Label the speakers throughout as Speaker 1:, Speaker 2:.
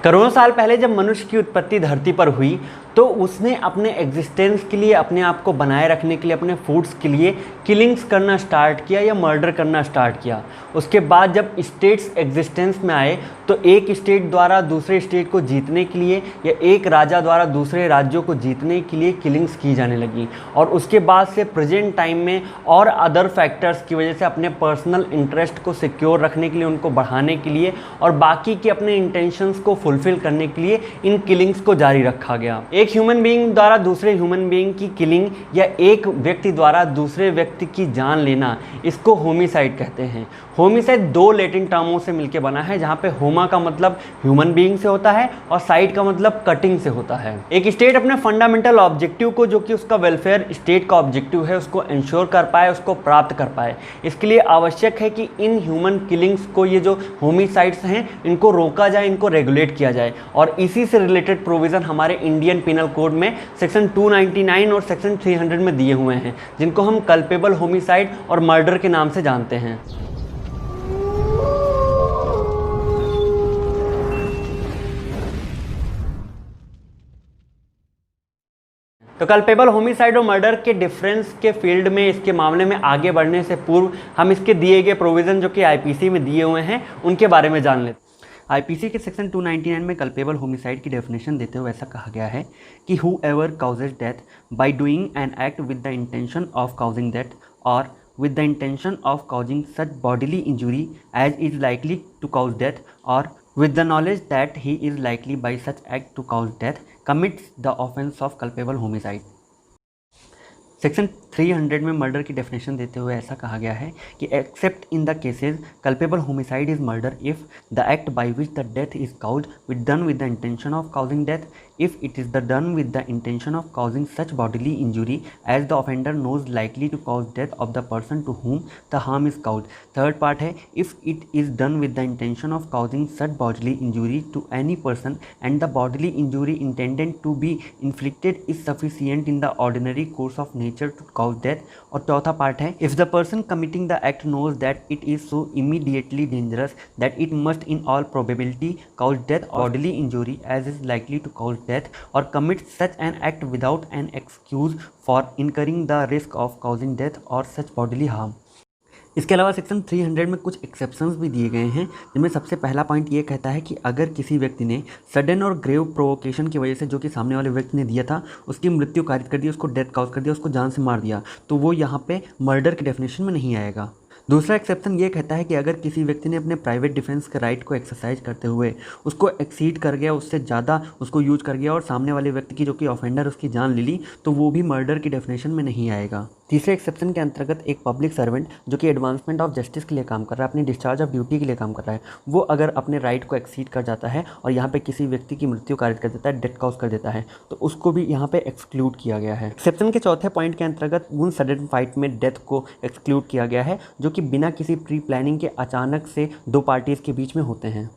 Speaker 1: करोड़ों साल पहले जब मनुष्य की उत्पत्ति धरती पर हुई तो उसने अपने एग्जिस्टेंस के लिए, अपने आप को बनाए रखने के लिए, अपने फूड्स के लिए किलिंग्स करना स्टार्ट किया या मर्डर करना स्टार्ट किया। उसके बाद जब स्टेट्स एग्जिस्टेंस में आए तो एक स्टेट द्वारा दूसरे स्टेट को जीतने के लिए या एक राजा द्वारा दूसरे राज्यों को जीतने के लिए किलिंग्स की जाने लगी। और उसके बाद से प्रेजेंट टाइम में और अदर फैक्टर्स की वजह से अपने पर्सनल इंटरेस्ट को सिक्योर रखने के लिए, उनको बढ़ाने के लिए और बाकी के अपने इंटेंशंस को फुलफिल करने के लिए इन किलिंग्स को जारी रखा गया। एक ह्यूमन बीइंग द्वारा दूसरे ह्यूमन बीइंग की किलिंग या एक व्यक्ति द्वारा दूसरे व्यक्ति की जान लेना, इसको होमिसाइड कहते हैं। होमिसाइड दो लैटिन टर्मों से मिलकर बना है, जहां पे होमा का मतलब ह्यूमन बीइंग से होता है और साइड का मतलब कटिंग से होता है। एक स्टेट अपने फंडामेंटल ऑब्जेक्टिव को, जो कि उसका वेलफेयर स्टेट का ऑब्जेक्टिव है, उसको इंश्योर कर पाए, उसको प्राप्त कर पाए। इसके लिए आवश्यक है कि इन ह्यूमन किलिंग्स को, ये जो होमिसाइड्स हैं, इनको रोका जाए, इनको रेगुलेट किया जाए। और इसी से रिलेटेड प्रोविजन हमारे इंडियन पिनल कोड में सेक्शन 299 और सेक्शन 300 में दिए हुए हैं, जिनको हम कल्पेबल होमिसाइड और मर्डर के नाम से जानते हैं। तो कल्पेबल होमिसाइड और मर्डर के डिफरेंस के फील्ड में, इसके मामले में आगे बढ़ने से पूर्व हम इसके दिए गए प्रोविज़न जो कि आईपीसी में दिए हुए हैं उनके बारे में जान लेते हैं। आईपीसी के सेक्शन 299 में कल्पेबल होमिसाइड की डेफिनेशन देते हुए ऐसा कहा गया है कि whoever causes death by doing an act with the intention of causing death or with the intention of causing such bodily injury as is likely to cause death or with the knowledge that he is likely by such act to cause death commits the offense of culpable homicide। Section 300 में murder की definition देते हुए ऐसा कहा गया है कि accept in the cases culpable homicide is murder if the act by which the death is caused with done with the intention of causing death, if it is the done with the intention of causing such bodily injury as the offender knows likely to cause death of the person to whom the harm is caused। Third part है if it is done with the intention of causing such bodily injury to any person and the bodily injury intended to be inflicted is sufficient in the ordinary course of nature to cause death। और चौथा part है if the person committing the act knows that it is so immediately dangerous that it must in all probability cause death or bodily injury as is likely to cause death or commit such an act without an excuse for incurring the risk of causing death or such bodily harm। इसके अलावा section 300 में कुछ exceptions भी दिए गए हैं, जिनमें सबसे पहला पॉइंट ये कहता है कि अगर किसी व्यक्ति ने सडन और ग्रेव प्रोवोकेशन की वजह से, जो कि सामने वाले व्यक्ति ने दिया था, उसकी मृत्यु कारित कर दी, उसको डेथ काउज कर दिया, उसको जान से मार दिया, तो वो यहाँ पे मर्डर की डेफिनेशन में नहीं आएगा। दूसरा एक्सेप्शन ये कहता है कि अगर किसी व्यक्ति ने अपने प्राइवेट डिफेंस के राइट को एक्सरसाइज करते हुए उसको एक्सीड कर गया, उससे ज़्यादा उसको यूज कर गया और सामने वाले व्यक्ति की, जो कि ऑफेंडर, उसकी जान ले ली, तो वो भी मर्डर की डेफिनेशन में नहीं आएगा। तीसरे एक्सेप्शन के अंतर्गत एक पब्लिक सर्वेंट जो कि एडवांसमेंट ऑफ जस्टिस के लिए काम कर रहा है, अपनी डिस्चार्ज ऑफ ड्यूटी के लिए काम कर रहा है, वो अगर अपने राइट को एक्सीड कर जाता है और यहाँ पे किसी व्यक्ति की मृत्यु कारित कर देता है, डेथ कॉज कर देता है, तो उसको भी यहाँ पे एक्सक्लूड किया गया है। एक्सेप्शन के चौथे पॉइंट के अंतर्गत वुंड सडन फाइट में डेथ को एक्सक्लूड किया गया है, जो कि बिना किसी प्री प्लानिंग के अचानक से दो पार्टीज़ के बीच में होते हैं।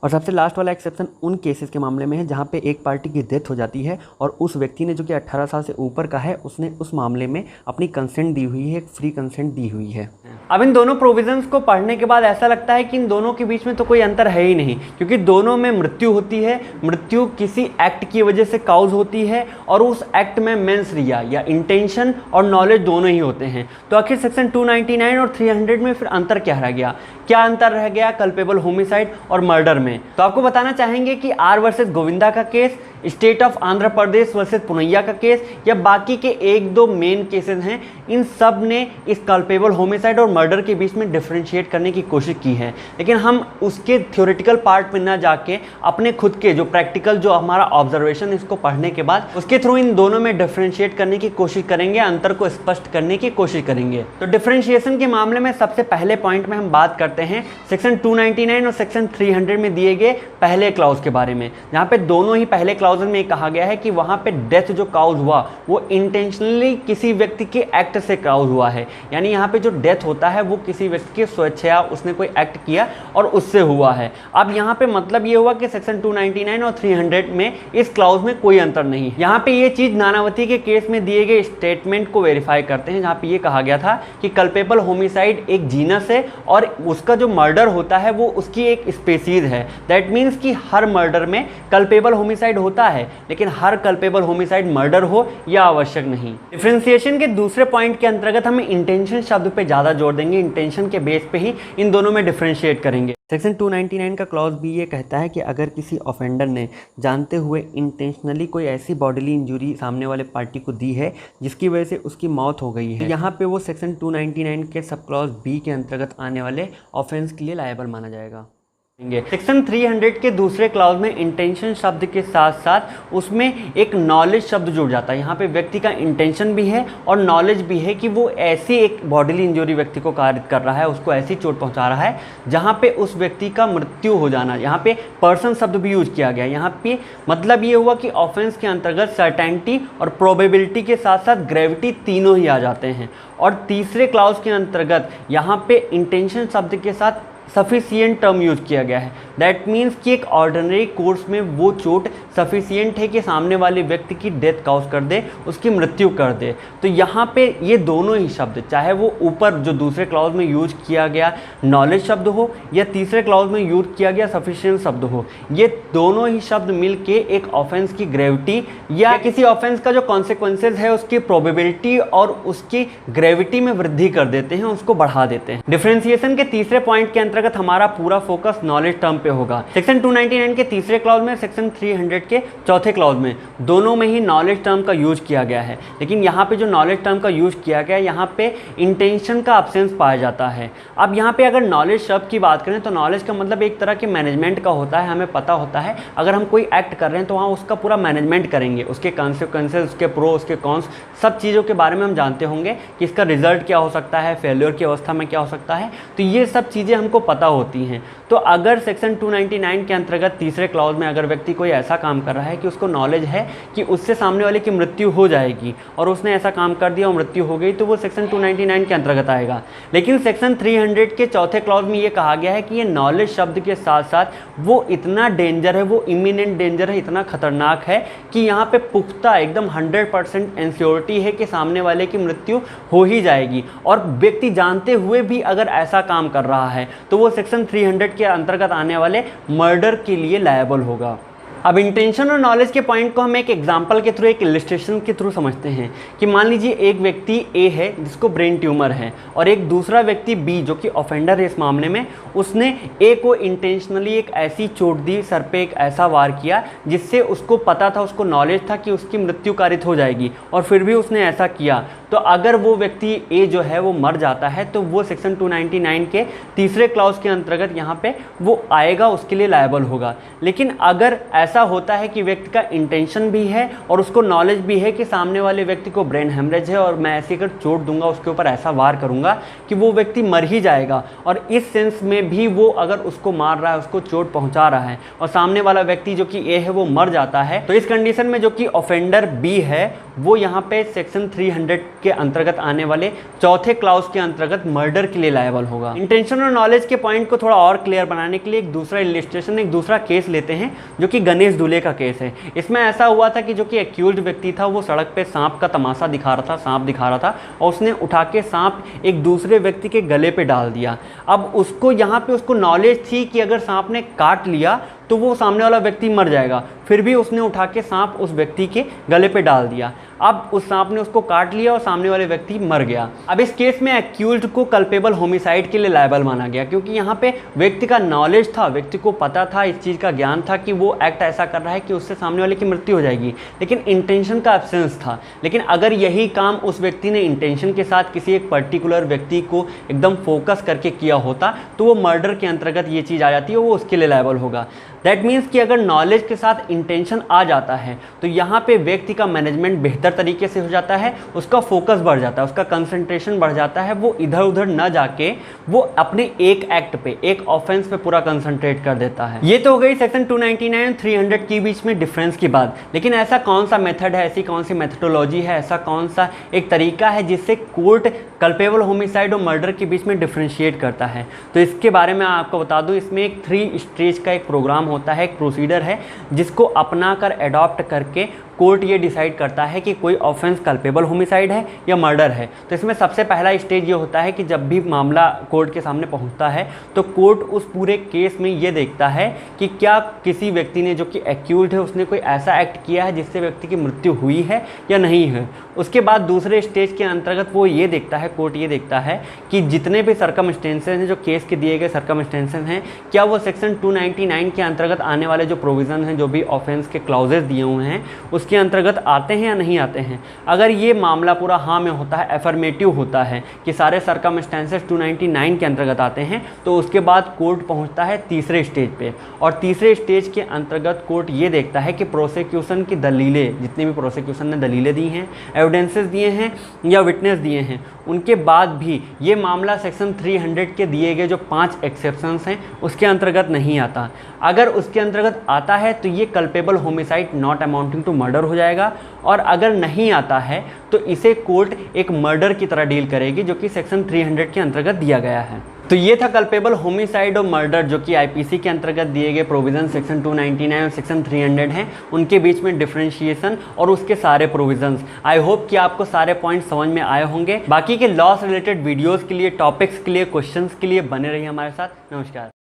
Speaker 1: और सबसे लास्ट वाला एक्सेप्शन उन केसेस के मामले में है जहां पे एक पार्टी की डेथ हो जाती है और उस व्यक्ति ने, जो कि 18 साल से ऊपर का है, उसने उस मामले में अपनी कंसेंट दी हुई है, एक फ्री कंसेंट दी हुई है। अब इन दोनों प्रोविजंस को पढ़ने के बाद ऐसा लगता है कि इन दोनों के बीच में तो कोई अंतर है ही नहीं, क्योंकि दोनों में मृत्यु होती है। मृत्यु किसी एक्ट की वजह से काउज होती है और उस एक्ट में मेंस रिया या इंटेंशन और नॉलेज दोनों ही होते हैं। तो आखिर सेक्शन 299 और 300 में फिर अंतर क्या रह गया? क्या अंतर रह गया कल्पेबल होमिसाइड और मर्डर में? तो आपको बताना चाहेंगे कि आर वर्सेस गोविंदा का case, state of Andhra Pradesh versus Punnaiah का केस या बाकी के एक दो मेन केसेस हैं, इन सब ने इस कल्पेबल होमिसाइड और मर्डर के बीच में डिफरेंशिएट करने की कोशिश की है। लेकिन हम उसके थ्योरेटिकल पार्ट में ना जाके अपने खुद के जो प्रैक्टिकल, जो हमारा ऑब्जर्वेशन, इसको पढ़ने के बाद उसके थ्रू इन दोनों में डिफरेंशिएट करने की कोशिश करेंगे, अंतर को स्पष्ट करने की कोशिश करेंगे। तो डिफरेंशिएशन के मामले में सबसे पहले पॉइंट में हम बात करते हैं सेक्शन 299 और सेक्शन 300 में दिए गए पहले क्लाउज के बारे में, जहाँ पे दोनों ही पहले क्लाउज में कहा गया है कि वहां पे डेथ जो काउज हुआ वो इंटेंशनली किसी व्यक्ति के एक्ट से काउज हुआ है। यानी यहां पे जो डेथ होता है वो किसी व्यक्ति की स्वेच्छा, उसने कोई एक्ट किया और उससे हुआ है। अब यहां पे मतलब ये हुआ कि सेक्शन 299 और 300 में इस क्लाउज में कोई अंतर नहीं। यहां पे ये चीज नानावती के केस में दिए गए स्टेटमेंट को वेरीफाई करते हैं, जहां पे ये कहा गया था कि कल्पेबल होमिसाइड एक जीनस है और उसका जो मर्डर होता है वो उसकी एक स्पेसीज है। दैट मीन्स कि हर मर्डर में कल्पेबल होमिसाइड होता है, लेकिन हर कल्पेबल होमिसाइड मर्डर हो यह आवश्यक नहीं। डिफरेंशिएशन के दूसरे पॉइंट के अंतर्गत हम इंटेंशन शब्द पे ज़्यादा जोर देंगे, इंटेंशन के बेस पे ही इन दोनों में डिफरेंशिएट करेंगे। सेक्शन 299 का क्लॉज बी ये कहता है कि अगर किसी ऑफेंडर ने जानते हुए इंटेंशनली कोई ऐसी बॉडीली इंजरी सामने वाले पार्टी को दी है जिसकी वजह से उसकी मौत हो गई है, तो यहाँ पे वो सेक्शन 299 के सब क्लॉज बी के अंतर्गत आने वाले ऑफेंस के लिए लायबल माना जाएगा। सेक्शन 300 के दूसरे क्लॉज में इंटेंशन शब्द के साथ साथ उसमें एक नॉलेज शब्द जुड़ जाता है। यहाँ पे व्यक्ति का इंटेंशन भी है और नॉलेज भी है कि वो ऐसी एक बॉडीली इंजरी व्यक्ति को कारित कर रहा है, उसको ऐसी चोट पहुँचा रहा है जहाँ पे उस व्यक्ति का मृत्यु हो जाना। यहाँ पे पर्सन शब्द भी यूज किया गया। यहाँ पे मतलब ये हुआ कि ऑफेंस के अंतर्गत सर्टेनिटी और प्रोबेबिलिटी के साथ साथ ग्रेविटी तीनों ही आ जाते हैं। और तीसरे क्लॉज के अंतर्गत यहाँ पे इंटेंशन शब्द के साथ सफिशिएंट टर्म यूज किया गया है। दैट मीन्स कि एक ऑर्डिनरी कोर्स में वो चोट सफिशिएंट है कि सामने वाले व्यक्ति की डेथ काउज कर दे, उसकी मृत्यु कर दे। तो यहाँ पे ये दोनों ही शब्द, चाहे वो ऊपर जो दूसरे क्लॉज में यूज किया गया नॉलेज शब्द हो या तीसरे क्लॉज में यूज किया गया सफिशिएंट शब्द हो, ये दोनों ही शब्द मिलके एक ऑफेंस की ग्रेविटी या किसी ऑफेंस का जो कॉन्सिक्वेंसेज है उसकी प्रोबेबिलिटी और उसकी ग्रेविटी में वृद्धि कर देते हैं, उसको बढ़ा देते हैं। डिफरेंशिएशन के तीसरे पॉइंट के अंतर्गत हमारा पूरा फोकस नॉलेज टर्म पे होगा। सेक्शन 299 के तीसरे क्लॉज में, सेक्शन 300 के चौथे क्लॉज में, दोनों में ही नॉलेज टर्म का यूज किया गया है। लेकिन यहाँ पे जो नॉलेज टर्म का यूज किया गया है, यहाँ पे इंटेंशन का अब्सेंस पाया जाता है। अब यहाँ पे अगर नॉलेज शब्द की बात करें तो नॉलेज का मतलब एक तरह के मैनेजमेंट का होता है। हमें पता होता है अगर हम कोई एक्ट कर रहे हैं तो वहाँ उसका पूरा मैनेजमेंट करेंगे, उसके कॉन्सिक्वेंसेज, उसके प्रो, उसके कॉन्स, सब चीज़ों के बारे में हम जानते होंगे कि इसका रिजल्ट क्या हो सकता है, फेल्योर की अवस्था में क्या हो सकता है। तो ये सब चीज़ें हमको पता होती हैं। तो अगर सेक्शन 299 के अंतर्गत तीसरे क्लॉज में अगर व्यक्ति कोई ऐसा काम कर रहा है कि उसको नॉलेज है कि उससे सामने वाले की मृत्यु हो जाएगी और उसने ऐसा काम कर दिया और मृत्यु हो गई, तो वो सेक्शन 299 के अंतर्गत आएगा। लेकिन सेक्शन 300 के चौथे क्लॉज में ये कहा गया है कि ये नॉलेज शब्द के साथ साथ वो इतना डेंजर है, वो इमिनेंट डेंजर है, इतना खतरनाक है कि यहाँ पे पुख्ता एकदम 100% एंश्योरिटी है कि सामने वाले की मृत्यु हो ही जाएगी। और व्यक्ति जानते हुए भी अगर ऐसा काम कर रहा है तो वो सेक्शन 300 के अंतर्गत आने वाले मर्डर के लिए लायबल होगा। अब इंटेंशन और नॉलेज के पॉइंट को हम एक एग्जाम्पल के थ्रू, एक इलिस्ट्रेशन के थ्रू समझते हैं कि मान लीजिए एक व्यक्ति ए है जिसको ब्रेन ट्यूमर है और एक दूसरा व्यक्ति बी जो कि ऑफेंडर है इस मामले में, उसने ए को इंटेंशनली एक ऐसी चोट दी, सर पे एक ऐसा वार किया जिससे उसको पता था, उसको नॉलेज था कि उसकी मृत्यु कारित हो जाएगी और फिर भी उसने ऐसा किया। तो अगर वो व्यक्ति ए जो है वो मर जाता है तो वो सेक्शन 299 के तीसरे क्लॉज के अंतर्गत यहाँ पे वो आएगा, उसके लिए लायबल होगा। लेकिन अगर ऐसा होता है कि व्यक्ति का इंटेंशन भी है और उसको नॉलेज भी है कि सामने वाले व्यक्ति को ब्रेन हेमरेज है और मैं ऐसे अगर चोट दूंगा, उसके ऊपर ऐसा वार करूंगा कि वो व्यक्ति मर ही जाएगा, और इस सेंस में भी वो अगर उसको मार रहा है, उसको चोट पहुंचा रहा है और सामने वाला व्यक्ति जो कि ए है वो मर जाता है, तो इस कंडीशन में जो कि ऑफेंडर बी है वो यहाँ पे सेक्शन 300 के अंतर्गत आने वाले चौथे क्लॉज के अंतर्गत मर्डर के लिए लायबल होगा। इंटेंशन और नॉलेज के पॉइंट को थोड़ा और क्लियर बनाने के लिए एक दूसरा इलिस्ट्रेशन, एक दूसरा केस लेते हैं जो कि गणेश दूल्हे का केस है। इसमें ऐसा हुआ था कि जो कि एक्यूज्ड व्यक्ति था वो सड़क पे सांप का तमाशा दिखा रहा था, सांप दिखा रहा था और उसने उठा के सांप एक दूसरे व्यक्ति के गले पे डाल दिया। अब उसको यहाँ पे उसको नॉलेज थी कि अगर सांप ने काट लिया तो वो सामने वाला व्यक्ति मर जाएगा, फिर भी उसने उठा के सांप उस व्यक्ति के गले पे डाल दिया। अब उस सांप ने उसको काट लिया और सामने वाले व्यक्ति मर गया। अब इस केस में एक्यूज्ड को कल्पेबल होमिसाइड के लिए लायबल माना गया, क्योंकि यहाँ पे व्यक्ति का नॉलेज था, व्यक्ति को पता था, इस चीज़ का ज्ञान था कि वो एक्ट ऐसा कर रहा है कि उससे सामने वाले की मृत्यु हो जाएगी, लेकिन इंटेंशन का एब्सेंस था। लेकिन अगर यही काम उस व्यक्ति ने इंटेंशन के साथ किसी एक पर्टिकुलर व्यक्ति को एकदम फोकस करके किया होता तो वो मर्डर के अंतर्गत ये चीज़ आ जाती है, वो उसके लिए लायबल होगा। दैट मीन्स कि अगर नॉलेज के साथ इंटेंशन आ जाता है तो यहाँ पे व्यक्ति का मैनेजमेंट बेहतर तरीके से हो जाता है, उसका फोकस बढ़ जाता है, उसका कंसंट्रेशन बढ़ जाता है, वो इधर उधर न जाके वो अपने एक एक्ट पे, एक ऑफेंस पे पूरा कंसंट्रेट कर देता है। ये तो हो गई सेक्शन 299 300 के बीच में डिफरेंस की बात। लेकिन ऐसा कौन सा मेथड है, ऐसी कौन सी मेथडोलॉजी है, ऐसा कौन सा एक तरीका है जिससे कोर्ट कल्पेबल होमिसाइड और मर्डर के बीच में डिफ्रेंशिएट करता है? तो इसके बारे में आपको बता दूं, इसमें एक 3 स्टेज का एक प्रोग्राम होता है, एक प्रोसीडर है जिसको अपना कर एडॉप्ट करके कोर्ट ये डिसाइड करता है कि कोई ऑफेंस कल्पेबल होमिसाइड है या मर्डर है। तो इसमें सबसे पहला स्टेज ये होता है कि जब भी मामला कोर्ट के सामने पहुंचता है तो कोर्ट उस पूरे केस में ये देखता है कि क्या किसी व्यक्ति ने, जो कि एक्यूज्ड है, उसने कोई ऐसा एक्ट किया है जिससे व्यक्ति की मृत्यु हुई है या नहीं है। उसके बाद दूसरे स्टेज के अंतर्गत वो ये देखता है, कोर्ट ये देखता है कि जितने भी सर्कमस्टेंसेज हैं, जो केस के दिए गए सर्कमस्टेंसेज हैं, क्या वो सेक्शन 299 के अंतर्गत आने वाले जो प्रोविज़न हैं, जो भी ऑफेंस के क्लाउजेज दिए हुए हैं, उसके अंतर्गत आते हैं या नहीं आते हैं। अगर ये मामला पूरा हाँ में होता है, एफर्मेटिव होता है कि सारे सर्कमस्टेंसेस 299 के अंतर्गत आते हैं, तो उसके बाद कोर्ट पहुंचता है तीसरे स्टेज पे। और तीसरे स्टेज के अंतर्गत कोर्ट ये देखता है कि प्रोसिक्यूशन की दलीलें, जितनी भी प्रोसिक्यूशन ने दलीलें दी हैं, एविडेंसेस दिए हैं या विटनेस दिए हैं, उनके बाद भी ये मामला सेक्शन 300 के दिए गए जो 5 एक्सेप्शंस हैं उसके अंतर्गत नहीं आता। अगर उसके अंतर्गत आता है तो ये culpable homicide not amounting to murder हो जाएगा, और अगर नहीं आता है तो इसे कोर्ट एक मर्डर की तरह डील करेगी, जो कि सेक्शन 300 के अंतर्गत दिया गया है। तो ये था कल्पेबल होमिसाइड और मर्डर, जो कि आईपीसी के अंतर्गत दिए गए प्रोविजन सेक्शन 299 और सेक्शन 300 हैं, उनके बीच में डिफरेंशिएशन और उसके सारे प्रोविजंस। आई होप कि आपको सारे पॉइंट समझ में आए होंगे। बाकी के लॉ से रिलेटेड वीडियोस के लिए, टॉपिक्स के लिए, क्वेश्चंस के लिए बने रहिए हमारे साथ। नमस्कार।